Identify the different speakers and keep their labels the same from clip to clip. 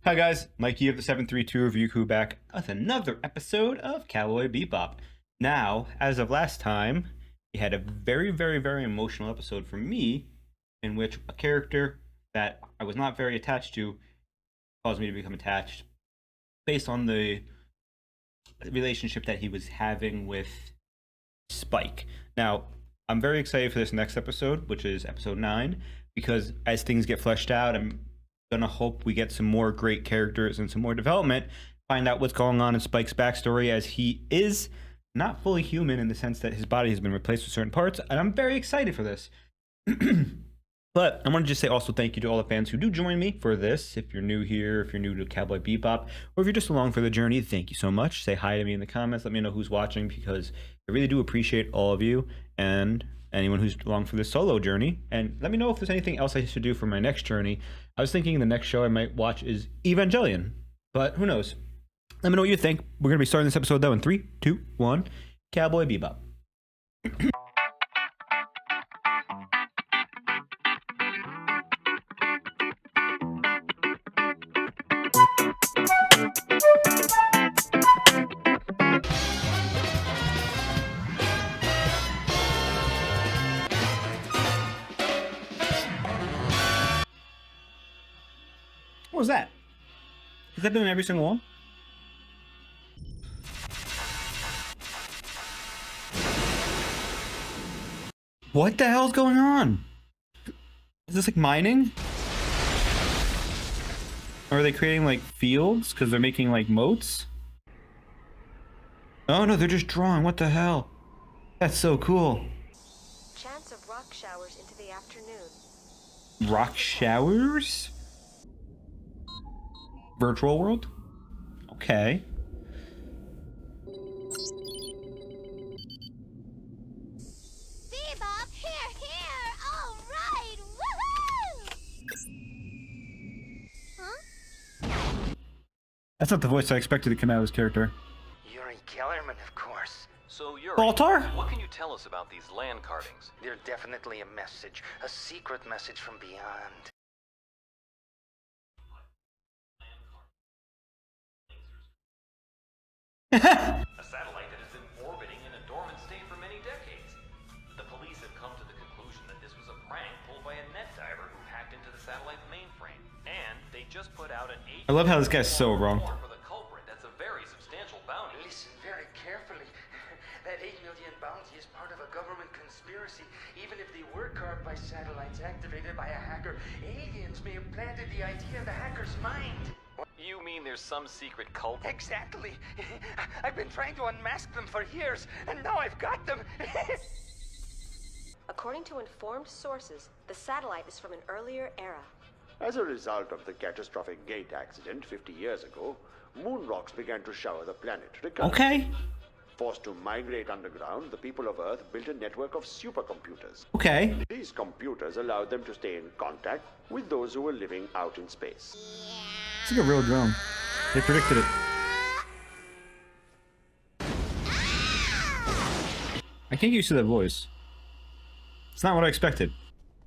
Speaker 1: Hi guys, Mikey of the 732 Review Crew back with another episode of Cowboy Bebop. Now, as of last time, we had a very emotional episode for me in which a character that I was not very attached to caused me to become attached based on the relationship that he was having with Spike. Now, I'm very excited for this next episode, which is episode 9, because as things get fleshed out, I'm gonna hope we get some more great characters and some more development, find out what's going on in Spike's backstory, as he is not fully human in the sense that his body has been replaced with certain parts, and I'm very excited for this. But I want to just say also thank you to all the fans who do join me for this. If you're new here, if you're new to Cowboy Bebop, or if you're just along for the journey, thank you so much. Say hi to me in the comments. Let me know who's watching, because I really do appreciate all of you and anyone who's along for this solo journey. And let me know if there's anything else I should do for my next journey. I was thinking the next show I might watch is Evangelion, but who knows? Let me know what you think. We're going to be starting this episode though in 3, 2, 1. Cowboy Bebop. What was that? Is that doing every single one? What the hell's going on? Is this like mining? Or are they creating like fields because they're making like moats? Oh no, they're just drawing. What the hell? That's so cool.
Speaker 2: Chance of rock showers into the afternoon.
Speaker 1: Rock showers? Virtual world? Okay.
Speaker 3: Bebop, here! All right! Woohoo! Huh?
Speaker 1: That's not the voice I expected to come out of this character.
Speaker 4: Yuri Kellerman, of course.
Speaker 5: So, Yuri,
Speaker 1: Baltar?
Speaker 5: what can you tell us about these land carvings?
Speaker 4: They're definitely a message. A secret message from beyond.
Speaker 5: A satellite that has been orbiting in a dormant state for many decades. The police have come to the conclusion that this was a prank pulled by a net diver who hacked into the satellite's mainframe. And they just put out an
Speaker 1: I love how this guy's so wrong.
Speaker 5: for the culprit. That's a very substantial bounty.
Speaker 4: Listen very carefully. That 8 million bounty is part of a government conspiracy. Even if they were carved by satellites activated by a hacker, aliens may have planted the idea in the hacker's mind.
Speaker 5: You mean there's some secret cult?
Speaker 4: Exactly. I've been trying to unmask them for years, and now I've got them.
Speaker 2: According to informed sources, the satellite is from an earlier era.
Speaker 6: As a result of the catastrophic gate accident 50 years ago, moon rocks began to shower the planet.
Speaker 1: Okay.
Speaker 6: Forced to migrate underground, the people of Earth built a network of supercomputers.
Speaker 1: Okay.
Speaker 6: These computers allowed them to stay in contact with those who were living out in space.
Speaker 1: It's like a real drone. They predicted it. I can't get used to that voice. It's not what I expected.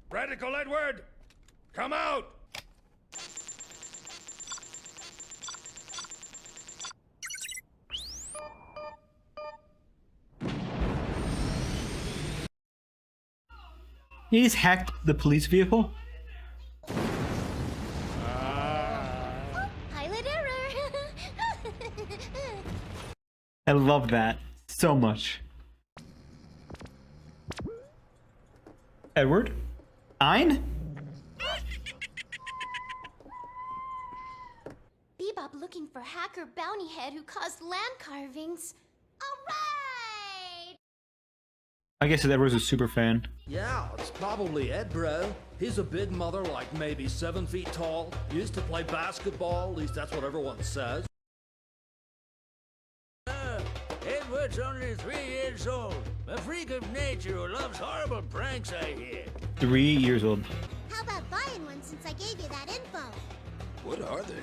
Speaker 7: Radical Edward, come out!
Speaker 1: He's hacked the police vehicle?
Speaker 3: Pilot error!
Speaker 1: I love that so much. Edward? Ein?
Speaker 3: Bebop looking for hacker bounty head who caused land carvings. All right!
Speaker 1: I guess Edward's a super fan.
Speaker 8: Yeah, it's probably Ed, bro. He's a big mother, like maybe 7 feet tall. Used to play basketball, at least that's what everyone says. Edward's only 3 years old. A freak of nature who loves horrible pranks, I hear.
Speaker 1: 3 years old.
Speaker 3: How about buying one since I gave you that info?
Speaker 7: What are they?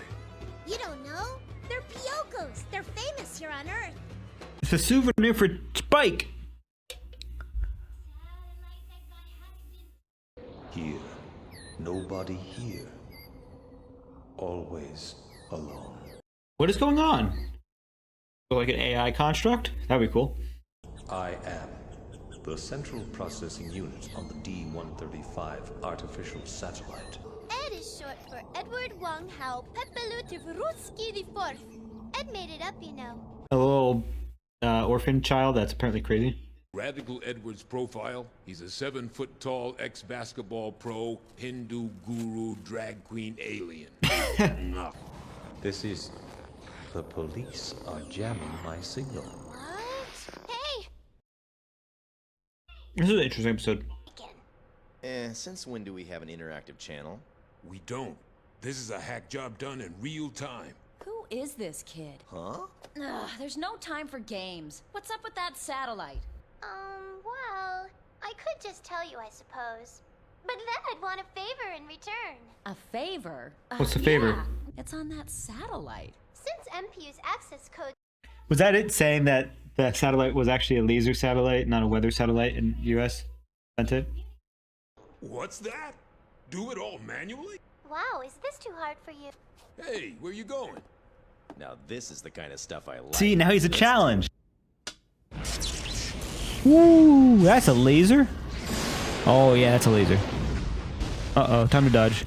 Speaker 3: You don't know? They're Pyokos. They're famous here on Earth.
Speaker 1: It's a souvenir for Spike.
Speaker 9: Here. Nobody here. Always
Speaker 7: alone.
Speaker 1: What is going on? So like an AI construct? That'd be cool.
Speaker 9: I am the central processing unit on the D-135 artificial satellite.
Speaker 3: Ed is short for Edward Wang Hao Pepelutivruski the Fourth. Ed made it up, you know.
Speaker 1: A little orphan child that's apparently crazy.
Speaker 7: Radical Edwards' profile: he's a 7-foot-tall ex-basketball pro, Hindu guru, drag queen alien.
Speaker 9: This is... The police are jamming my signal.
Speaker 3: What? Hey!
Speaker 1: This is an interesting episode.
Speaker 10: Since when do we have an interactive channel?
Speaker 7: We don't. This is a hack job done in real time.
Speaker 11: Who is this kid?
Speaker 10: Huh?
Speaker 11: Ugh, there's no time for games. What's up with that satellite?
Speaker 3: Well, I could just tell you, I suppose. But then I'd want a favor in return.
Speaker 11: A favor?
Speaker 1: What's the favor?
Speaker 11: Yeah, it's on that satellite.
Speaker 3: Since MPU's access code...
Speaker 1: Was that it saying that the satellite was actually a laser satellite, not a weather satellite in the US? Sent it?
Speaker 7: What's that? Do it all manually?
Speaker 3: Wow, is this too hard for you?
Speaker 7: Hey, where you going?
Speaker 10: Now this is the kind of stuff I like.
Speaker 1: See, now he's a challenge. Ooh, that's a laser? Oh, yeah, that's a laser. Uh-oh, time to dodge.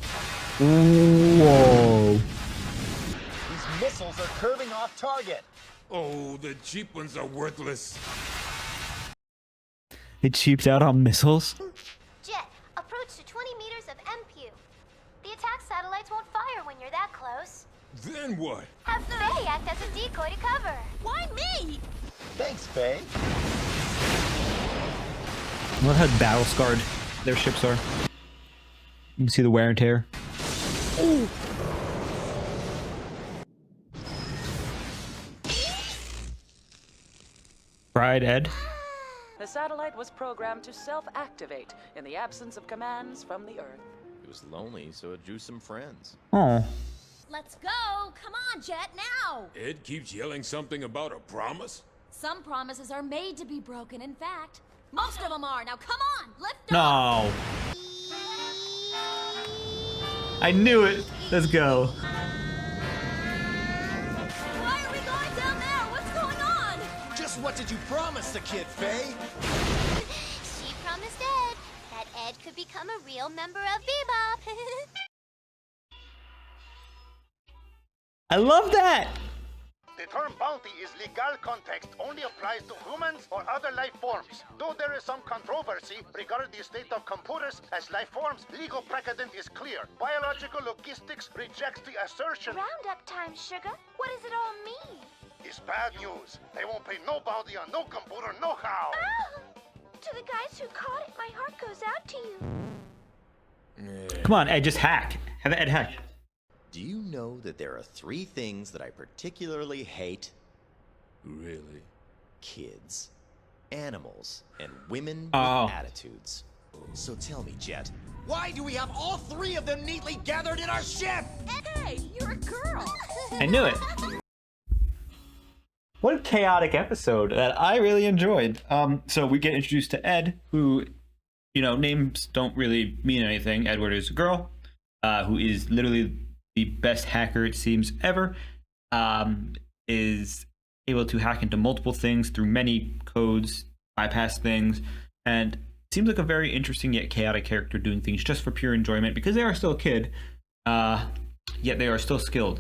Speaker 1: Whoa.
Speaker 12: These missiles are curving off target.
Speaker 7: Oh, the cheap ones are worthless.
Speaker 1: It cheaped out on missiles?
Speaker 3: Jet, approach to 20 meters of MPU. The attack satellites won't fire when you're that close.
Speaker 7: Then what?
Speaker 3: Have Faye act as a decoy to cover.
Speaker 11: Why me?
Speaker 12: Thanks, Faye.
Speaker 1: I love how battle scarred their ships are. You can see the wear and tear. Ooh. Fried Ed.
Speaker 13: The satellite was programmed to self-activate in the absence of commands from the Earth.
Speaker 10: It was lonely, so it drew some friends.
Speaker 1: Oh.
Speaker 11: Let's go! Come on, Jet, now!
Speaker 7: Ed keeps yelling something about a promise?
Speaker 11: Some promises are made to be broken, in fact. Most of them are. Now come on, lift
Speaker 1: No.
Speaker 11: off!
Speaker 1: I knew it. Let's go.
Speaker 11: Why are we going down there? What's going on?
Speaker 12: Just what did you promise the kid, Faye?
Speaker 3: She promised Ed that Ed could become a real member of Bebop.
Speaker 1: I love that.
Speaker 12: The term bounty is legal context only applies to humans or other life forms. Though there is some controversy regarding the state of computers as life forms, legal precedent is clear. Biological logistics rejects the assertion.
Speaker 3: Roundup time, sugar. What does it all mean?
Speaker 12: It's bad news. They won't pay no bounty on no computer, no how.
Speaker 3: Ah! To the guys who caught it, my heart goes out to you.
Speaker 1: Come on, Ed, just hack. Have Ed hack.
Speaker 10: Do you know that there are 3 things that I particularly hate?
Speaker 7: Really?
Speaker 10: Kids, animals, and women
Speaker 1: Oh.
Speaker 10: with attitudes. So tell me, Jet, why do we have all 3 of them neatly gathered in our ship?
Speaker 11: Hey, you're a girl!
Speaker 1: I knew it. What a chaotic episode that I really enjoyed. So we get introduced to Ed, who, you know, names don't really mean anything. Edward is a girl, who is literally the best hacker it seems ever, is able to hack into multiple things through many codes, bypass things, and seems like a very interesting yet chaotic character doing things just for pure enjoyment because they are still a kid, yet they are still skilled.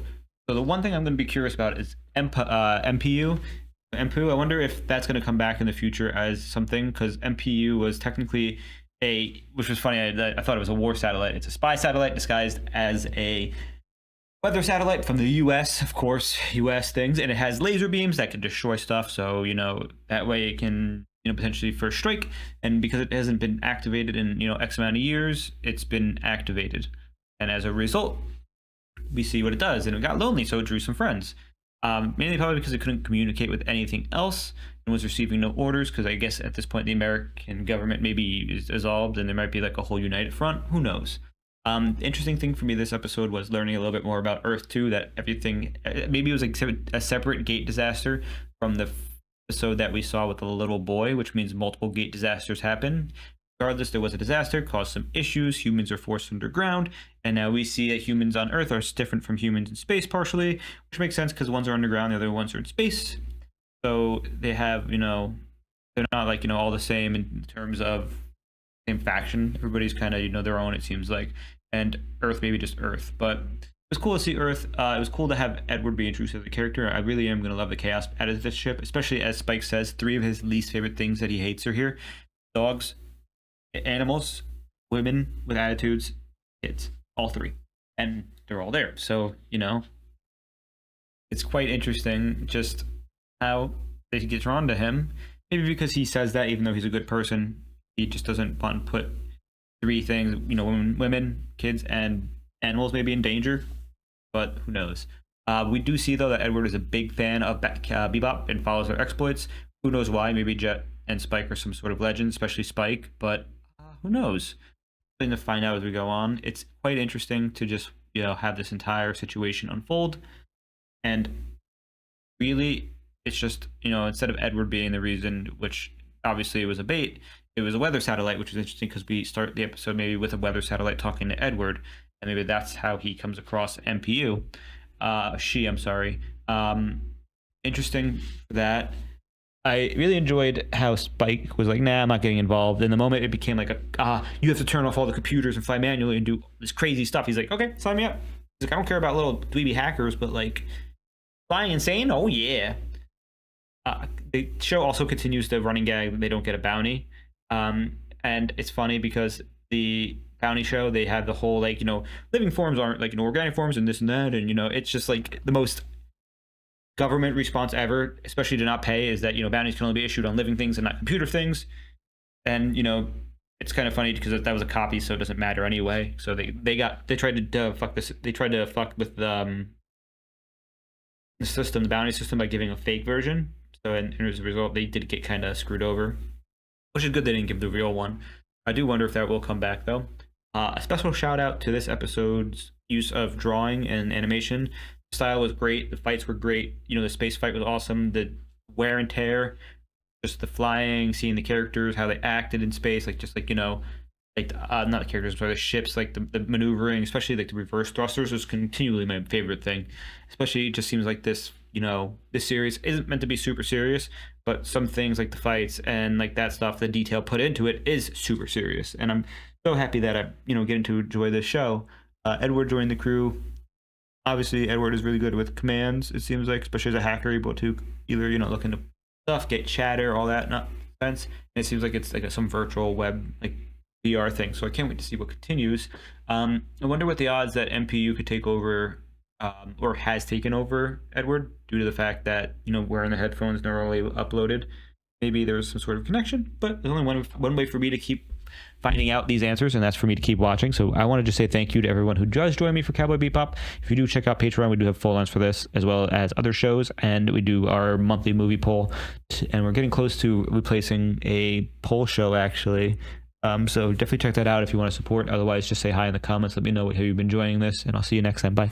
Speaker 1: So the one thing I'm going to be curious about is MPU. MPU, I wonder if that's going to come back in the future as something, because MPU was technically which was funny, I thought it was a war satellite. It's a spy satellite disguised as a weather satellite from the US, of course, US things, and it has laser beams that can destroy stuff, so, you know, that way it can, you know, potentially first strike, and because it hasn't been activated in, you know, X amount of years, it's been activated. And as a result, we see what it does, and it got lonely, so it drew some friends. Mainly probably because it couldn't communicate with anything else and was receiving no orders, because I guess at this point the American government maybe is dissolved and there might be like a whole united front. Who knows? The interesting thing for me this episode was learning a little bit more about Earth 2, that everything, maybe it was like a separate gate disaster from the episode that we saw with the little boy, which means multiple gate disasters happen. Regardless, there was a disaster, caused some issues. Humans are forced underground, and now we see that humans on Earth are different from humans in space partially, which makes sense because ones are underground, the other ones are in space. So they have, they're not like, all the same in terms of same faction. Everybody's kind of, their own, it seems like. And Earth, maybe just Earth. But it was cool to see Earth. It was cool to have Edward be introduced as a character. I really am going to love the chaos out of this ship, especially as Spike says, 3 of his least favorite things that he hates are here: dogs, animals, women with attitudes, kids. All 3. And they're all there. So, it's quite interesting just how they get drawn to him. Maybe because he says that, even though he's a good person, he just doesn't want to put 3 things, women, kids, and animals maybe in danger. But who knows? We do see, though, that Edward is a big fan of Bebop and follows their exploits. Who knows why? Maybe Jet and Spike are some sort of legend, especially Spike. But who knows? Something to find out as we go on. It's quite interesting to just, have this entire situation unfold. And really, it's just, instead of Edward being the reason, which obviously it was a bait, it was a weather satellite, which is interesting because we start the episode maybe with a weather satellite talking to Edward, and maybe that's how he comes across MPU. I'm sorry. Interesting for that. I really enjoyed how Spike was like, nah, I'm not getting involved. And the moment it became like you have to turn off all the computers and fly manually and do this crazy stuff, he's like, okay, sign me up. He's like, I don't care about little dweeby hackers, but like flying insane, oh yeah. The show also continues the running gag that they don't get a bounty. And it's funny because the bounty show, they have the whole like, living forms aren't like organic forms and this and that. And, it's just like the most government response ever, especially to not pay, is that, bounties can only be issued on living things and not computer things. And, it's kind of funny because that was a copy, so it doesn't matter anyway. So they tried to fuck this. They tried to fuck with the system, the bounty system, by giving a fake version. So and as a result, they did get kind of screwed over, which is good they didn't give the real one. I do wonder if that will come back, though. A special shout out to this episode's use of drawing and animation. The style was great. The fights were great. The space fight was awesome. The wear and tear, just the flying, seeing the characters, how they acted in space, not the characters, but the ships, like the maneuvering, especially like the reverse thrusters, was continually my favorite thing. Especially, it just seems like this. This series isn't meant to be super serious, but some things like the fights and like that stuff, the detail put into it is super serious. And I'm so happy that I, getting to enjoy this show. Edward joined the crew. Obviously, Edward is really good with commands, it seems like, especially as a hacker, able to either, look into stuff, get chatter, all that nonsense. And it seems like it's like some virtual web, like VR thing. So I can't wait to see what continues. I wonder what the odds that MPU could take over or has taken over Edward due to the fact that, wearing the headphones normally uploaded. Maybe there's some sort of connection, but there's only one way for me to keep finding out these answers, and that's for me to keep watching. So I want to just say thank you to everyone who does join me for Cowboy Bebop. If you do check out Patreon, we do have full lines for this as well as other shows, and we do our monthly movie poll, and we're getting close to replacing a poll show actually. So definitely check that out if you want to support. Otherwise, just say hi in the comments. Let me know how you've been enjoying this, and I'll see you next time. Bye.